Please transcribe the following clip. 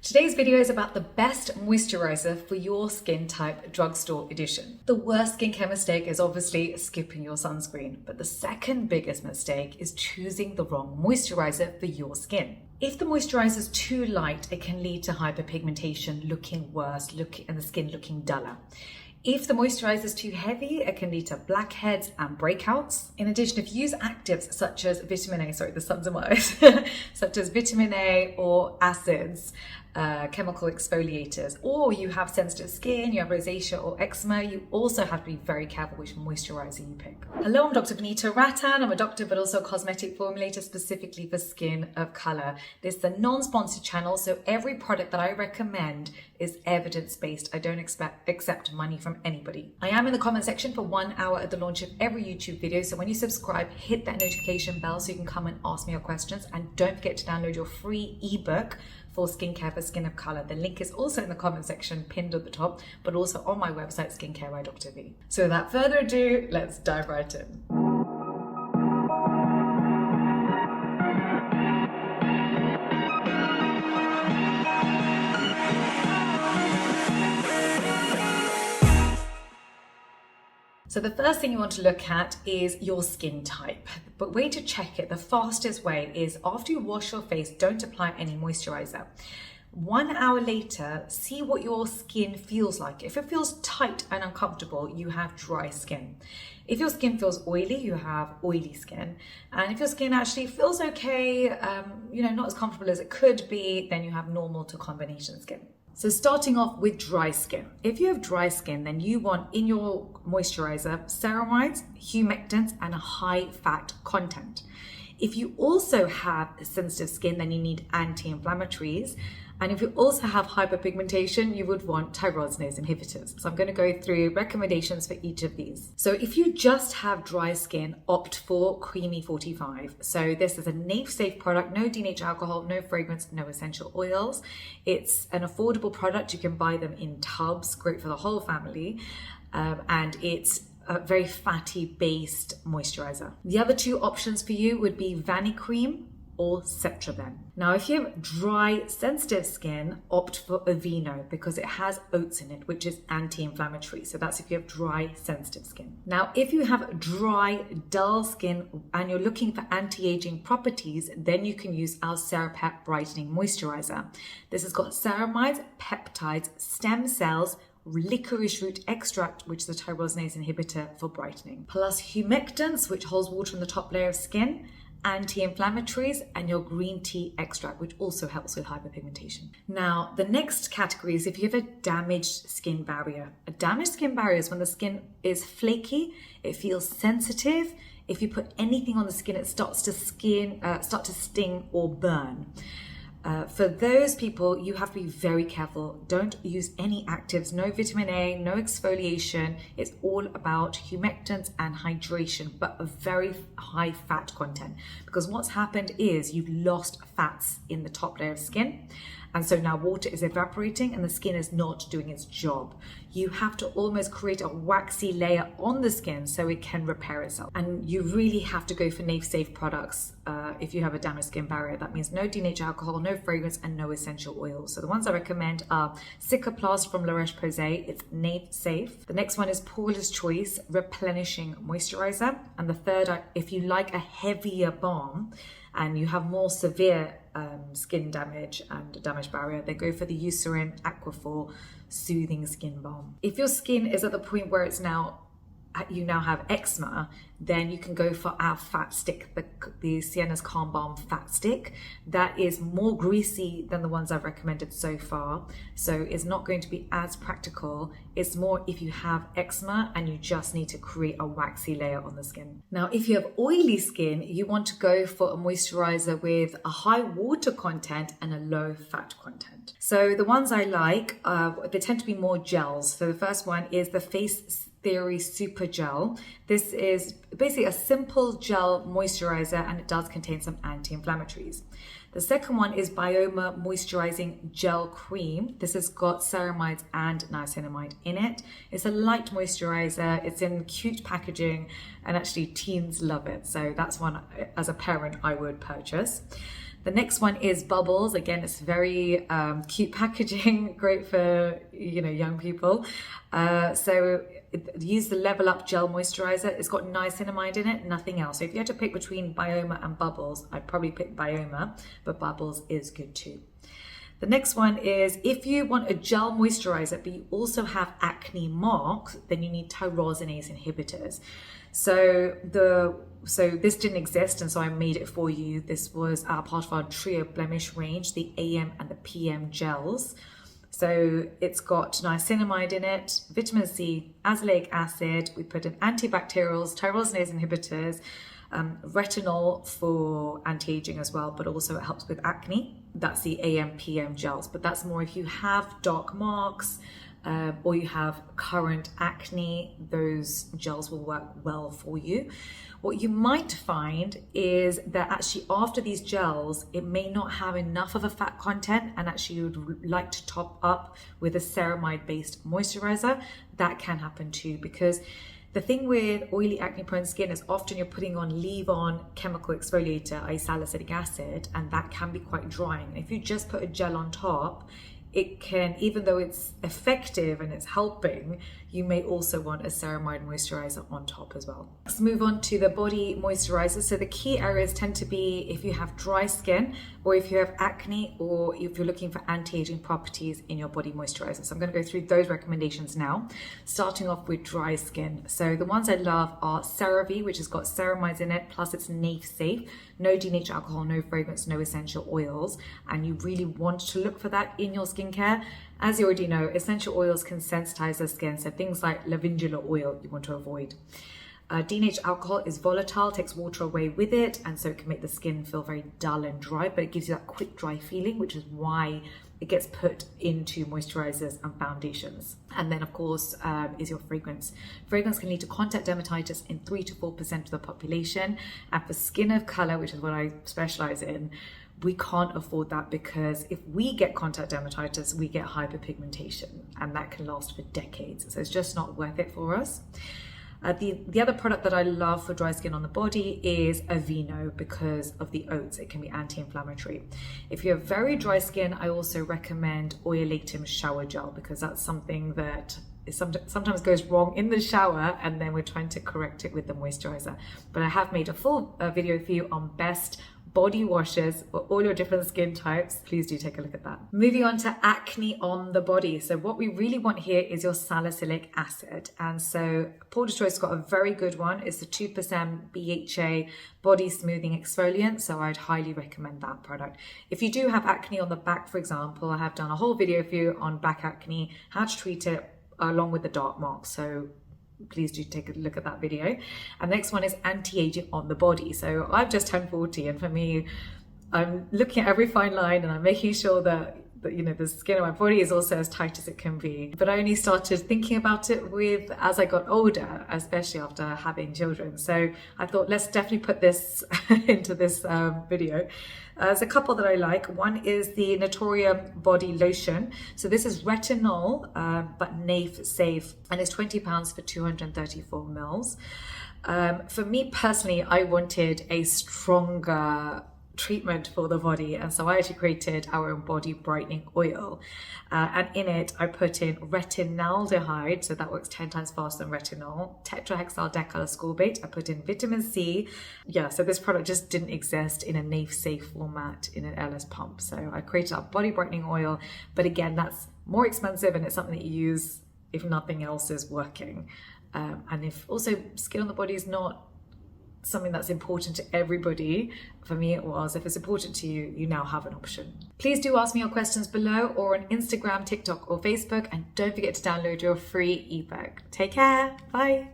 Today's video is about the best moisturiser for your skin type, drugstore edition. The worst skincare mistake is obviously skipping your sunscreen, but the second biggest mistake is choosing the wrong moisturiser for your skin. If the moisturiser is too light, it can lead to hyperpigmentation, looking worse, and the skin looking duller. If the moisturiser is too heavy, it can lead to blackheads and breakouts. In addition, if you use actives such as vitamin A, sorry, the sun's in my eyes, such as vitamin A or acids, chemical exfoliators, or you have sensitive skin, you have rosacea or eczema, you also have to be very careful which moisturiser you pick. Hello, I'm Dr. Vanita Rattan. I'm a doctor but also a cosmetic formulator specifically for skin of colour. This is a non-sponsored channel, so every product that I recommend is evidence-based. I don't accept money from anybody. I am in the comment section for 1 hour at the launch of every YouTube video, so when you subscribe, hit that notification bell so you can come and ask me your questions, and don't forget to download your free ebook for skincare for skin of colour. The link is also in the comment section pinned at the top, but also on my website, Skincare by Dr. V. So without further ado, let's dive right in. So the first thing you want to look at is your skin type. But way to check it, the fastest way is after you wash your face, don't apply any moisturizer. 1 hour later, see what your skin feels like. If it feels tight and uncomfortable, you have dry skin. If your skin feels oily, you have oily skin. And if your skin actually feels okay, not as comfortable as it could be, then you have normal to combination skin. So starting off with dry skin. If you have dry skin, then you want in your moisturizer ceramides, humectants, and a high fat content. If you also have sensitive skin, then you need anti-inflammatories. And if you also have hyperpigmentation, you would want tyrosinase inhibitors. So I'm going to go through recommendations for each of these. So if you just have dry skin, opt for Creamy 45. So this is a safe product, no DNH alcohol, no fragrance, no essential oils. It's an affordable product. You can buy them in tubs, great for the whole family. And it's a very fatty based moisturizer. The other two options for you would be Vanicream or Cera-Pep. Now, if you have dry, sensitive skin, opt for Aveeno because it has oats in it, which is anti-inflammatory. So that's if you have dry, sensitive skin. Now, if you have dry, dull skin and you're looking for anti-aging properties, then you can use our Cera-Pep Brightening Moisturiser. This has got ceramides, peptides, stem cells, licorice root extract, which is a tyrosinase inhibitor for brightening, plus humectants, which holds water in the top layer of skin, anti-inflammatories, and your green tea extract, which also helps with hyperpigmentation. Now, the next category is if you have a damaged skin barrier. A damaged skin barrier is when the skin is flaky, it feels sensitive. If you put anything on the skin, it starts to sting or burn. For those people, you have to be very careful. Don't use any actives, no vitamin A, no exfoliation. It's all about humectants and hydration, but a very high fat content. Because what's happened is you've lost fats in the top layer of skin. And so now water is evaporating and the skin is not doing its job. You have to almost create a waxy layer on the skin so it can repair itself. And you really have to go for safe products if you have a damaged skin barrier. That means no DNH alcohol, no fragrance, and no essential oils. So the ones I recommend are Cicaplast from La Roche-Posay. It's safe. The next one is Paula's Choice Replenishing Moisturizer. And the third, if you like a heavier balm and you have more severe skin damage and a damaged barrier, they go for the Eucerin Aquaphor Soothing Skin Balm. If your skin is at the point where you now have eczema, then you can go for our fat stick, the Sienna's Calm Balm Fat Stick. That is more greasy than the ones I've recommended so far, so it's not going to be as practical. It's more if you have eczema and you just need to create a waxy layer on the skin. Now, if you have oily skin, you want to go for a moisturizer with a high water content and a low fat content. So the ones I like, they tend to be more gels. So the first one is the Face Theory Super Gel. This is basically a simple gel moisturizer and it does contain some anti-inflammatories. The second one is Bioma Moisturizing Gel Cream. This has got ceramides and niacinamide in it. It's a light moisturizer. It's in cute packaging and actually teens love it. So that's one as a parent I would purchase. The next one is Bubbles. Again, it's very cute packaging, great for, you know, young people. Use the Level Up Gel Moisturiser. It's got niacinamide in it, nothing else. So if you had to pick between Bioma and Bubbles, I'd probably pick Bioma, but Bubbles is good too. The next one is, if you want a gel moisturizer, but you also have acne marks, then you need tyrosinase inhibitors. So this didn't exist, and so I made it for you. This was part of our Trio Blemish range, the AM and the PM gels. So it's got niacinamide in it, vitamin C, azelaic acid. We put in antibacterials, tyrosinase inhibitors, retinol for anti-aging as well, but also it helps with acne. That's the AM PM gels, but that's more if you have dark marks or you have current acne, those gels will work well for you. What you might find is that actually after these gels, it may not have enough of a fat content, and actually you would like to top up with a ceramide based moisturizer. That can happen too, because the thing with oily acne prone skin is often you're putting on leave-on chemical exfoliator, i.e. salicylic acid, and that can be quite drying. If you just put a gel on top, it can, even though it's effective and it's helping, you may also want a ceramide moisturizer on top as well. Let's move on to the body moisturizer. So the key areas tend to be if you have dry skin, or if you have acne, or if you're looking for anti-aging properties in your body moisturizer. So I'm going to go through those recommendations now, starting off with dry skin. So the ones I love are CeraVe, which has got ceramides in it, plus it's NAF safe, no denatured alcohol, no fragrance, no essential oils, and you really want to look for that in your skincare. As you already know, essential oils can sensitize the skin, so things like lavender oil you want to avoid. Denatured alcohol is volatile, takes water away with it, and so it can make the skin feel very dull and dry, but it gives you that quick dry feeling, which is why it gets put into moisturizers and foundations. And then of course is your fragrance. Fragrance can lead to contact dermatitis in 3 to 4% of the population, and for skin of color, which is what I specialize in, we can't afford that, because if we get contact dermatitis, we get hyperpigmentation, and that can last for decades. So it's just not worth it for us. The other product that I love for dry skin on the body is Aveeno, because of the oats. It can be anti-inflammatory. If you have very dry skin, I also recommend Oilatum shower gel, because that's something that sometimes goes wrong in the shower, and then we're trying to correct it with the moisturizer. But I have made a full video for you on best body washes for all your different skin types. Please do take a look at that. Moving on to acne on the body. So what we really want here is your salicylic acid. And so Paula's Choice got a very good one. It's the 2% BHA body smoothing exfoliant. So I'd highly recommend that product. If you do have acne on the back, for example, I have done a whole video for you on back acne, how to treat it along with the dark marks. So please do take a look at that video. And the next one is anti-aging on the body. So I've just turned 40, and for me, I'm looking at every fine line and I'm making sure that you know, the skin of my body is also as tight as it can be. But I only started thinking about it as I got older, especially after having children. So I thought, let's definitely put this into this video. There's a couple that I like. One is the Naturium Body Lotion. So this is retinol, but NAF safe, and it's £20 for 234 mils. For me personally, I wanted a stronger treatment for the body, and so I actually created our own body brightening oil, and in it I put in retinaldehyde, so that works 10 times faster than retinol, tetrahexyl decaloscorbate. I put in vitamin C. So this product just didn't exist in a NAF safe format in an LS pump, so I created our body brightening oil. But again, that's more expensive, and it's something that you use if nothing else is working, and if also skin on the body is not something that's important to everybody. For me it was. If it's important to you, you now have an option. Please do ask me your questions below, or on Instagram, TikTok or Facebook, and don't forget to download your free ebook. Take care. Bye.